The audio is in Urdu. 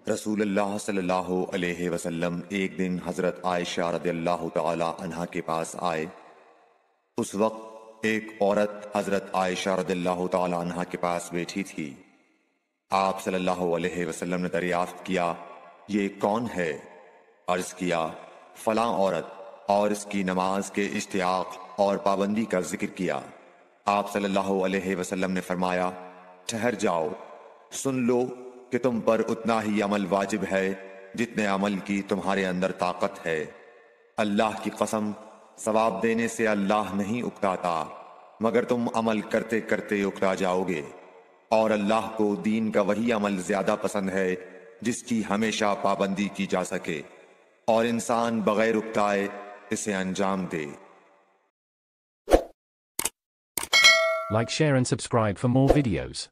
رسول اللہ صلی اللہ علیہ وسلم ایک دن حضرت عائشہ رضی اللہ تعالی عنہا کے پاس آئے۔ اس وقت ایک عورت حضرت عائشہ رضی اللہ تعالی عنہا کے پاس بیٹھی تھی۔ آپ صلی اللہ علیہ وسلم نے دریافت کیا، یہ کون ہے؟ عرض کیا، فلاں عورت، اور اس کی نماز کے اشتیاق اور پابندی کا ذکر کیا۔ آپ صلی اللہ علیہ وسلم نے فرمایا، ٹھہر جاؤ، سن لو کہ تم پر اتنا ہی عمل واجب ہے جتنے عمل کی تمہارے اندر طاقت ہے۔ اللہ کی قسم، ثواب دینے سے اللہ نہیں اکتاتا، مگر تم عمل کرتے کرتے اکتا جاؤ گے، اور اللہ کو دین کا وہی عمل زیادہ پسند ہے جس کی ہمیشہ پابندی کی جا سکے، اور انسان بغیر اکتائے اسے انجام دے۔ Like, share and subscribe for more videos.